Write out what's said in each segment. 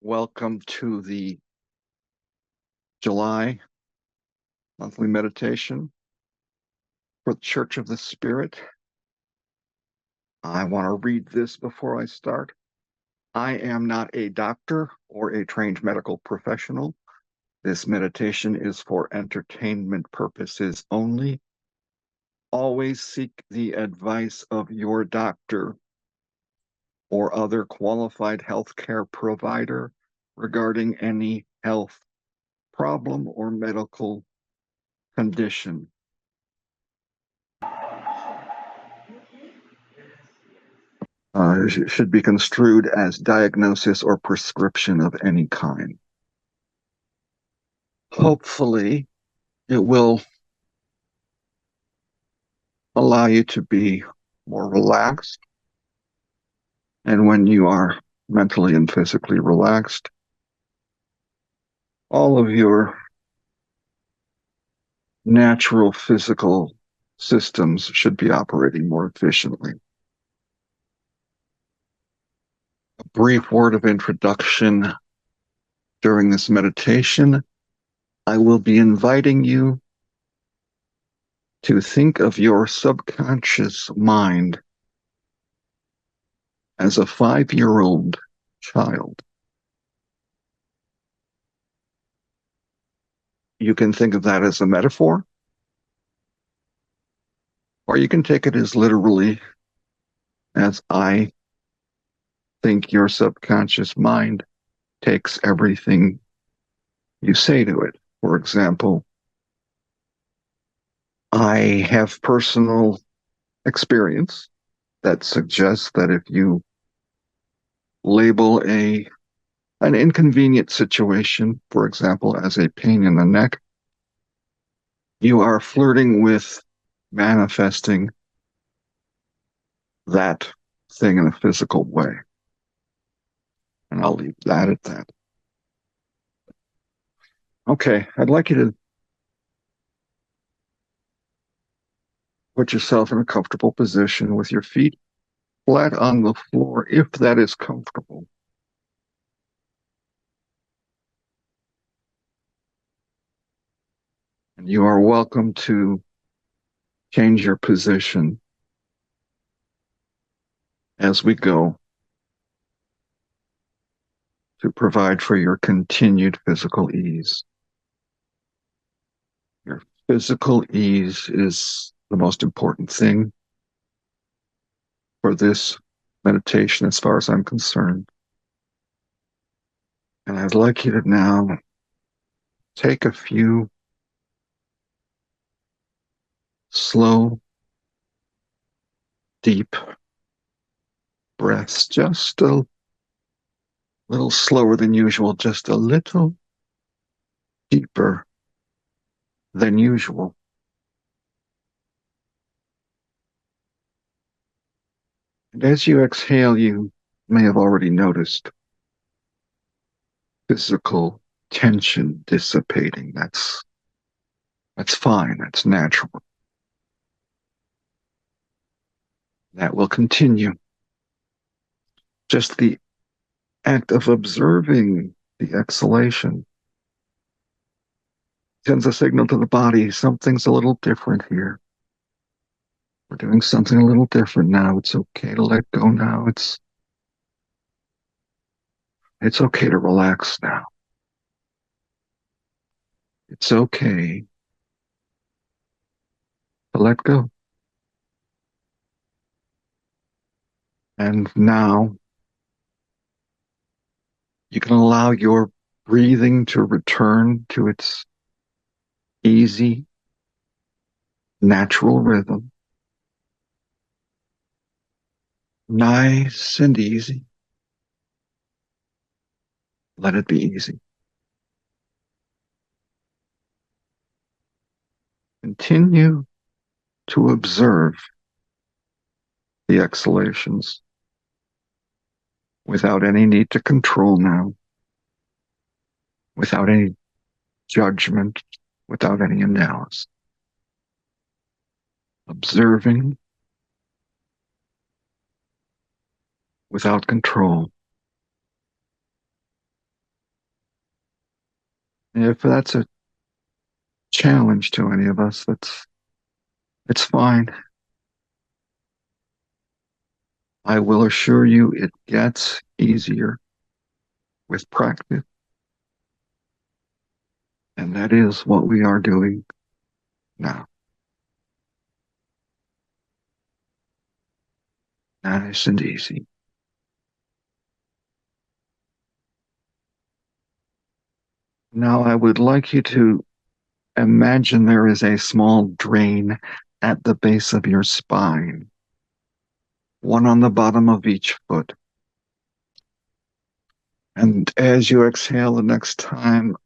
Welcome to the July monthly meditation for the Church of the Spirit. I want to read this before I start. I am not a doctor or a trained medical professional. This meditation is for entertainment purposes only. Always seek the advice of your doctor or other qualified healthcare provider regarding any health problem or medical condition. Should be construed as diagnosis or prescription of any kind. Hopefully, it will allow you to be more relaxed. And when you are mentally and physically relaxed, all of your natural physical systems should be operating more efficiently. A brief word of introduction during this meditation. I will be inviting you to think of your subconscious mind as a 5-year-old child. You can think of that as a metaphor, or you can take it as literally as I think your subconscious mind takes everything you say to it. For example, I have personal experience that suggests that if you label an inconvenient situation, for example, as a pain in the neck, you are flirting with manifesting that thing in a physical way. And I'll leave that at that. Okay, I'd like you to put yourself in a comfortable position with your feet flat on the floor, if that is comfortable. And you are welcome to change your position as we go to provide for your continued physical ease. Your physical ease is the most important thing for this meditation, as far as I'm concerned. And I'd like you to now take a few slow, deep breaths, just a little slower than usual, just a little deeper than usual. And as you exhale, you may have already noticed physical tension dissipating. That's fine. That's natural. That will continue. Just the act of observing the exhalation sends a signal to the body. Something's a little different here. We're doing something a little different now. It's okay to let go now. It's okay to relax now. It's okay to let go. And now you can allow your breathing to return to its easy, natural rhythm. Nice and easy. Let it be easy. Continue to observe the exhalations without any need to control now, without any judgment, without any analysis. Observing without control. If that's a challenge to any of us, it's fine. I will assure you it gets easier with practice. And that is what we are doing now. Nice and easy. Now I would like you to imagine there is a small drain at the base of your spine, one on the bottom of each foot. And as you exhale the next time,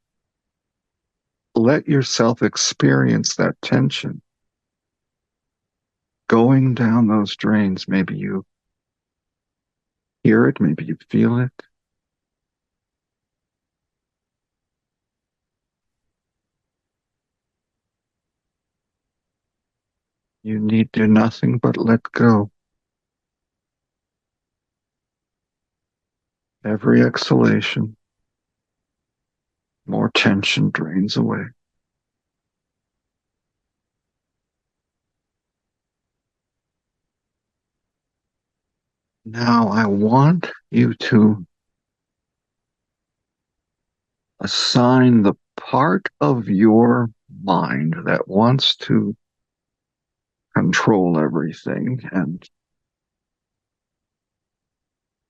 let yourself experience that tension going down those drains. Maybe you hear it, maybe you feel it. You need do nothing but let go. Every exhalation, more tension drains away. Now I want you to assign the part of your mind that wants to control everything and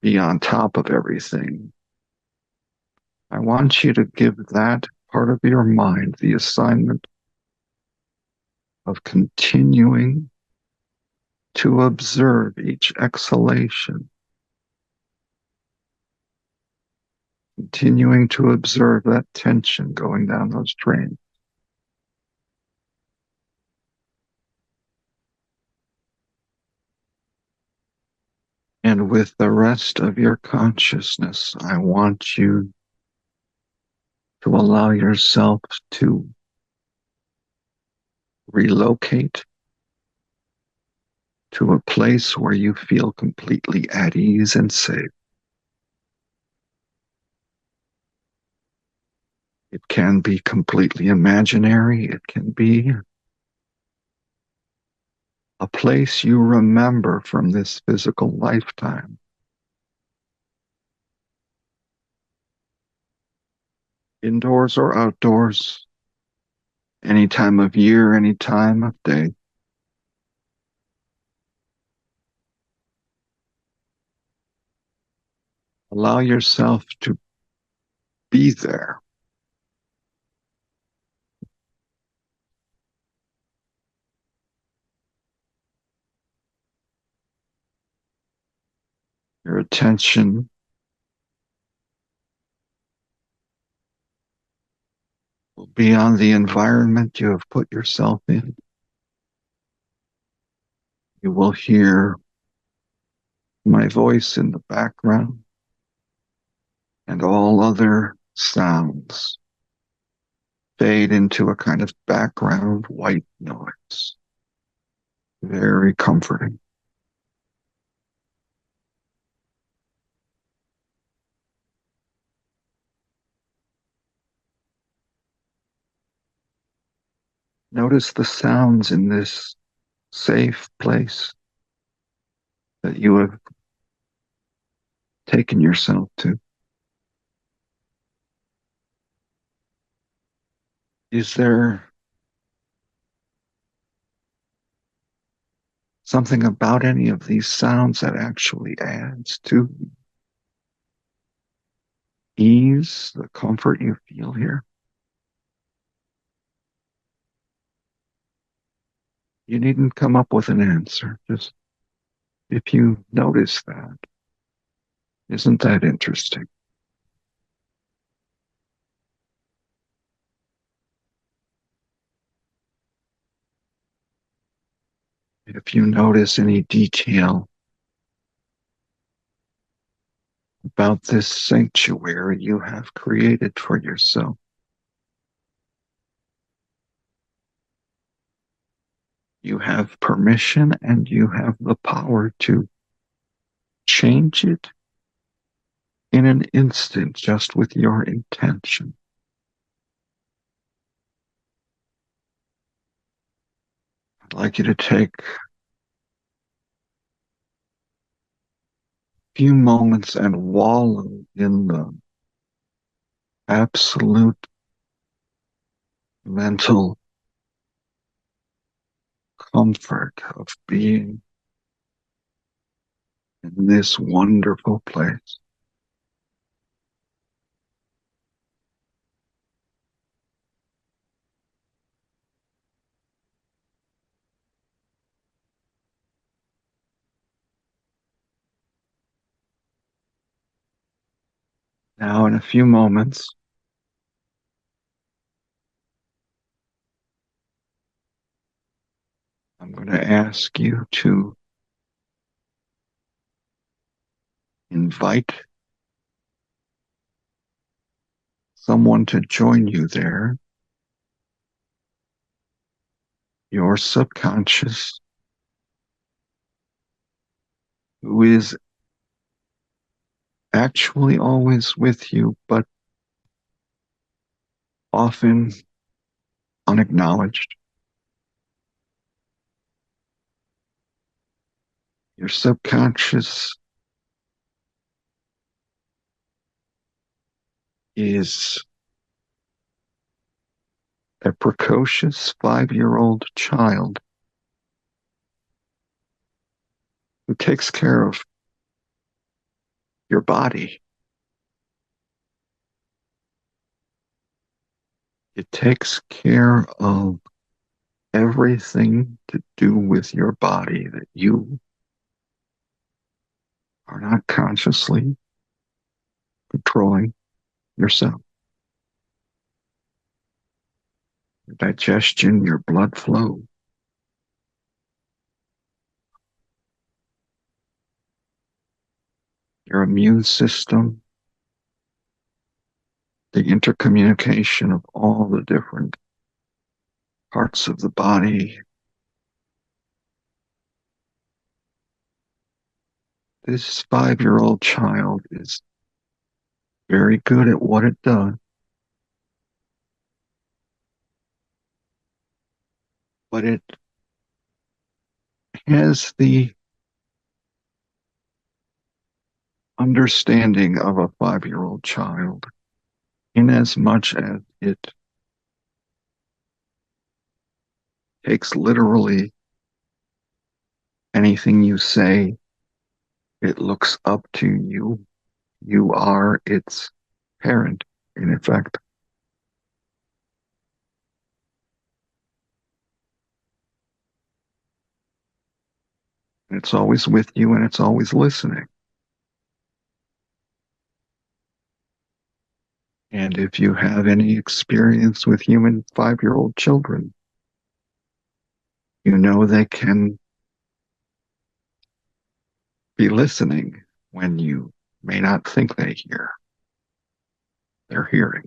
be on top of everything. I want you to give that part of your mind the assignment of continuing to observe each exhalation, continuing to observe that tension going down those drains. And with the rest of your consciousness, I want you to allow yourself to relocate to a place where you feel completely at ease and safe. It can be completely imaginary. It can be a place you remember from this physical lifetime. Indoors or outdoors, any time of year, any time of day. Allow yourself to be there. Your attention will be on the environment you have put yourself in. You will hear my voice in the background and all other sounds fade into a kind of background white noise. Very comforting. Notice the sounds in this safe place that you have taken yourself to. Is there something about any of these sounds that actually adds to ease, the comfort you feel here? You needn't come up with an answer. Just if you notice that, isn't that interesting? If you notice any detail about this sanctuary you have created for yourself, you have permission and you have the power to change it in an instant just with your intention. I'd like you to take a few moments and wallow in the absolute mental comfort of being in this wonderful place. Now, in a few moments, I'm going to ask you to invite someone to join you there. Your subconscious, who is actually always with you, but often unacknowledged. Your subconscious is a precocious 5-year-old child who takes care of your body. It takes care of everything to do with your body that you are not consciously controlling yourself. Your digestion, your blood flow, your immune system, the intercommunication of all the different parts of the body. This 5-year-old child is very good at what it does, but it has the understanding of a 5-year-old child in as much as it takes literally anything you say. It looks up to you. You are its parent, in effect. It's always with you and it's always listening. And if you have any experience with human 5-year-old children, you know they can be listening when you may not think they hear. They're hearing.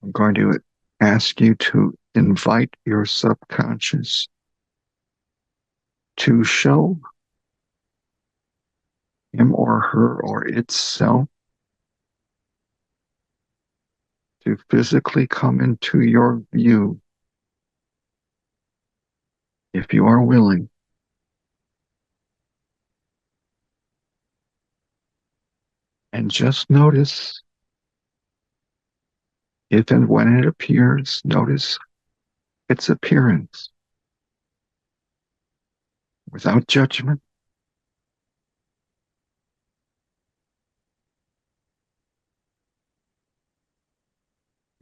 I'm going to ask you to invite your subconscious to show him or her or itself to physically come into your view, if you are willing, and just notice if and when it appears, notice its appearance without judgment.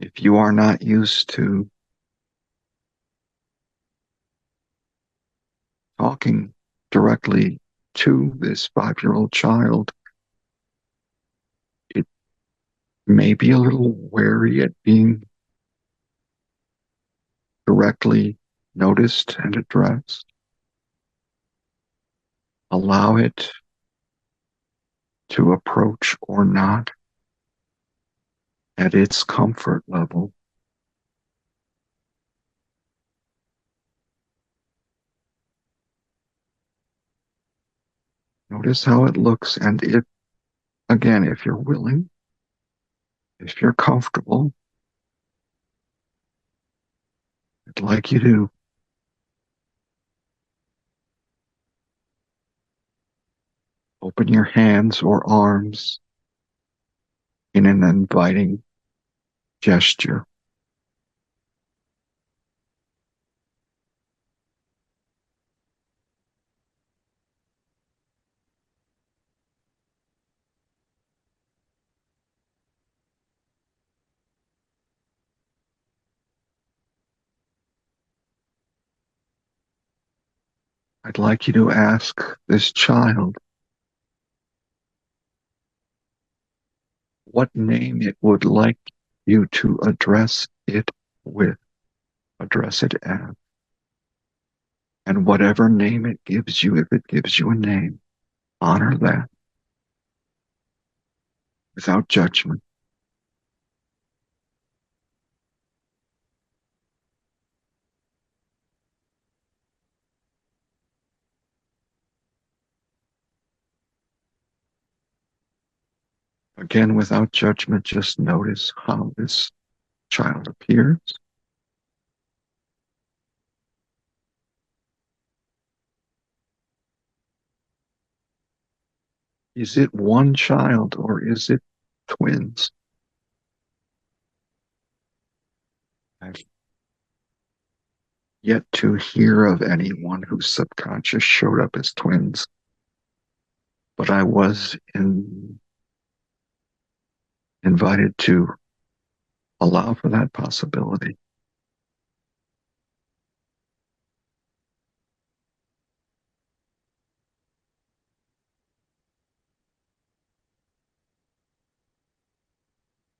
If you are not used to talking directly to this 5-year-old child, it may be a little wary at being directly noticed and addressed. Allow it to approach or not at its comfort level. Notice how it looks. And if, again, if you're willing, if you're comfortable, I'd like you to open your hands or arms in an inviting gesture. I'd like you to ask this child what name it would like you to address it with, address it as. And whatever name it gives you, if it gives you a name, honor that without judgment. Again, without judgment, just notice how this child appears. Is it one child or is it twins? I've yet to hear of anyone whose subconscious showed up as twins, but I was invited to allow for that possibility.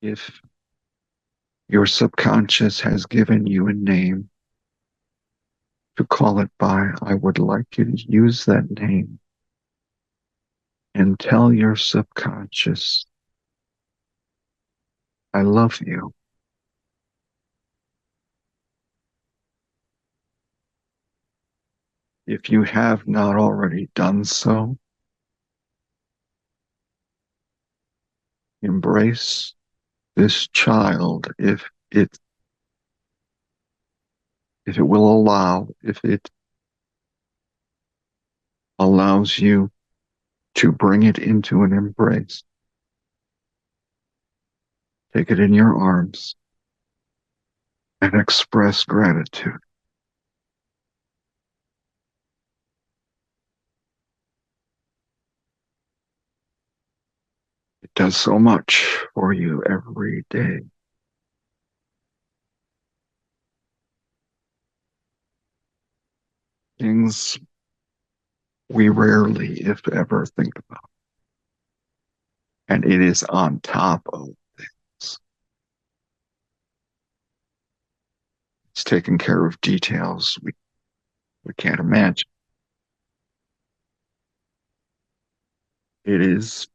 If your subconscious has given you a name to call it by, I would like you to use that name and tell your subconscious, I love you. If you have not already done so, embrace this child if it will allow, if it allows you to bring it into an embrace. Take it in your arms and express gratitude. It does so much for you every day. Things we rarely, if ever, think about. And it is on top of this. It's taking care of details we can't imagine. It is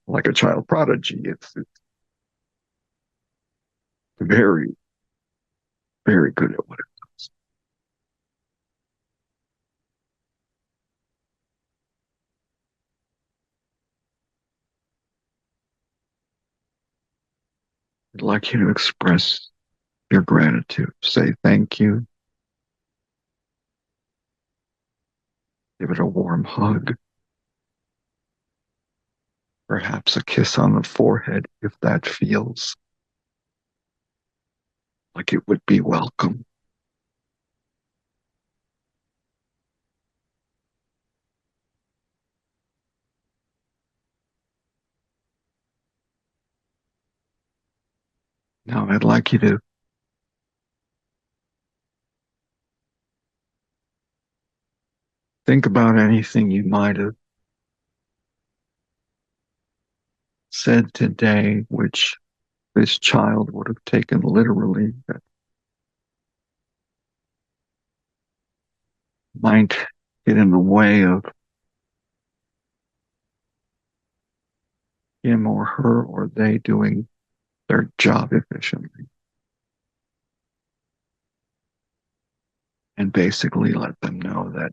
like a child prodigy. It's very, very good at what it does. I'd like you to express your gratitude. Say thank you. Give it a warm hug. Perhaps a kiss on the forehead if that feels like it would be welcome. Now I'd like you to think about anything you might have said today, which this child would have taken literally, that might get in the way of him or her or they doing their job efficiently. And basically let them know that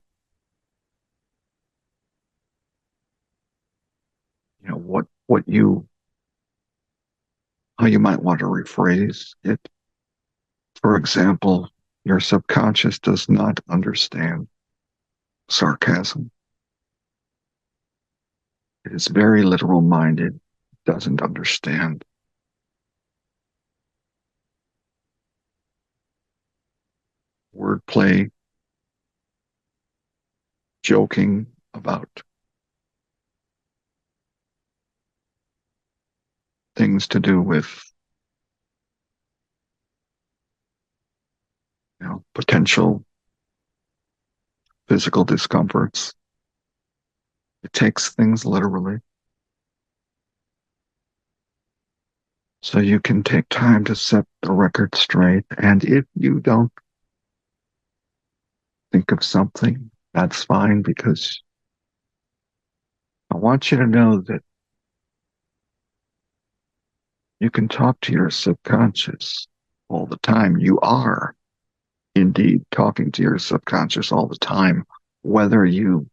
what you how you might want to rephrase it. For example, your subconscious does not understand sarcasm. It is very literal minded, doesn't understand wordplay, joking about things to do with, potential physical discomforts. It takes things literally. So you can take time to set the record straight. And if you don't think of something, that's fine, because I want you to know that you can talk to your subconscious all the time. You are indeed talking to your subconscious all the time, whether you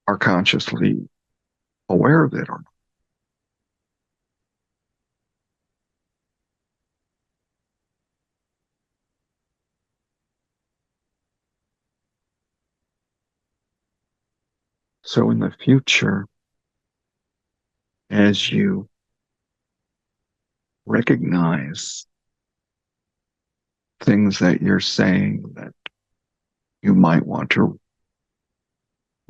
are consciously aware of it or not. So in the future, as you recognize things that you're saying that you might want to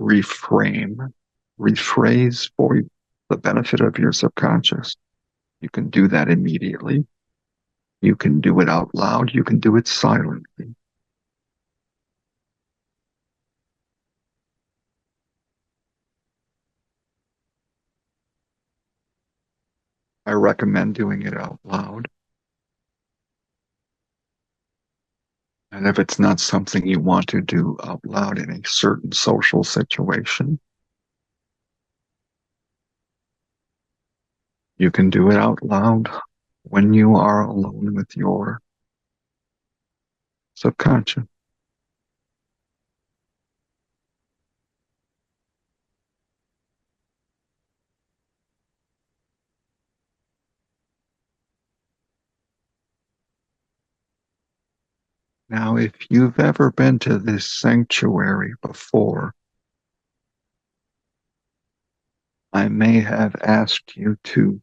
reframe, rephrase for the benefit of your subconscious, you can do that immediately. You can do it out loud. You can do it silently. I recommend doing it out loud. And if it's not something you want to do out loud in a certain social situation, you can do it out loud when you are alone with your subconscious. Now, if you've ever been to this sanctuary before, I may have asked you to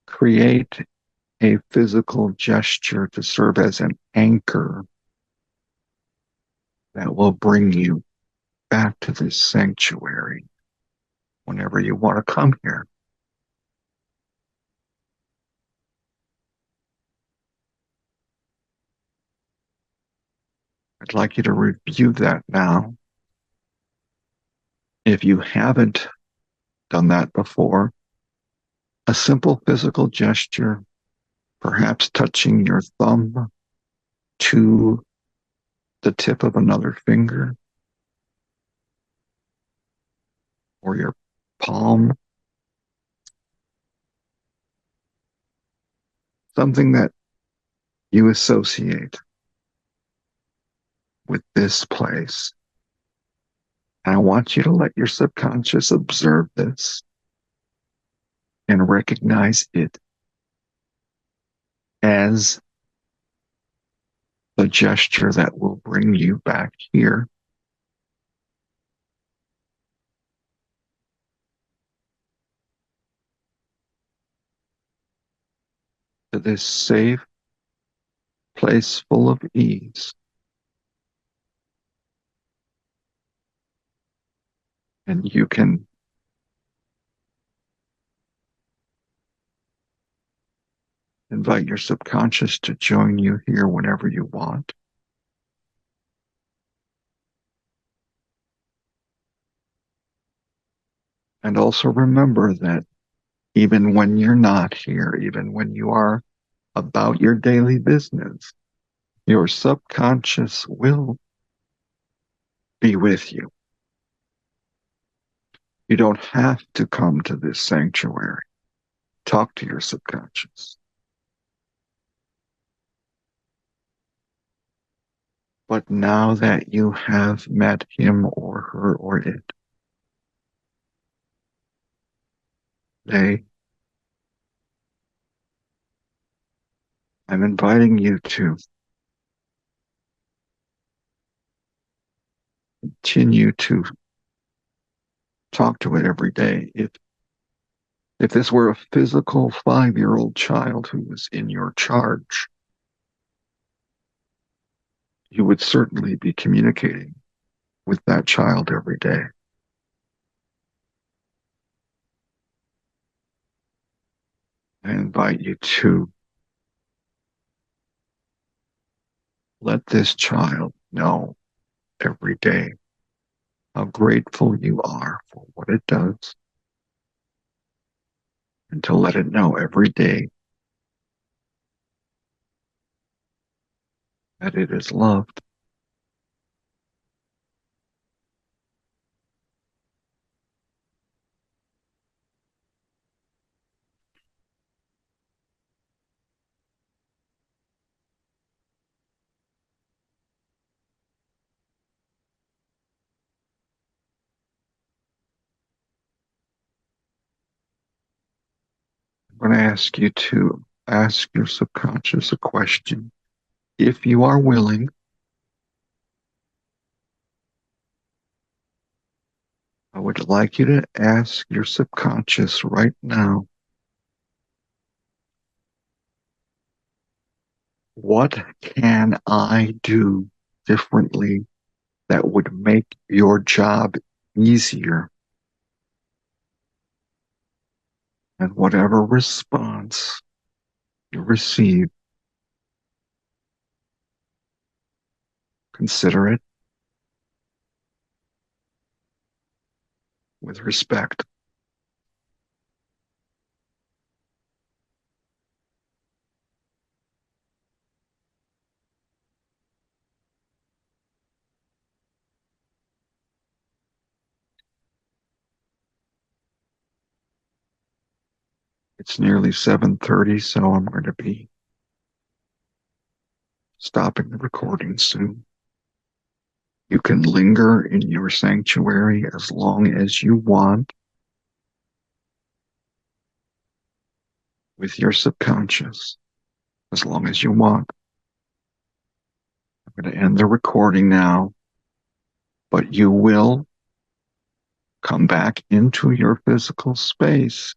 create a physical gesture to serve as an anchor that will bring you back to this sanctuary whenever you want to come here. I'd like you to review that now. If you haven't done that before, a simple physical gesture, perhaps touching your thumb to the tip of another finger or your palm, something that you associate with this place. And I want you to let your subconscious observe this and recognize it as the gesture that will bring you back here to this safe place full of ease. And you can invite your subconscious to join you here whenever you want. And also remember that even when you're not here, even when you are about your daily business, your subconscious will be with you. You don't have to come to this sanctuary. Talk to your subconscious. But now that you have met him or her or it, Today, I'm inviting you to continue to talk to it every day. If this were a physical 5-year-old child who was in your charge, you would certainly be communicating with that child every day. I invite you to let this child know every day how grateful you are for what it does, and to let it know every day that it is loved. I'm going to ask you to ask your subconscious a question. If you are willing, I would like you to ask your subconscious right now, what can I do differently that would make your job easier? And whatever response you receive, consider it with respect. It's nearly 7:30, so I'm going to be stopping the recording soon. You can linger in your sanctuary as long as you want with your subconscious, as long as you want. I'm going to end the recording now, but you will come back into your physical space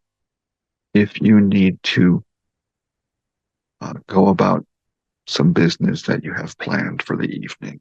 if you need to go about some business that you have planned for the evening.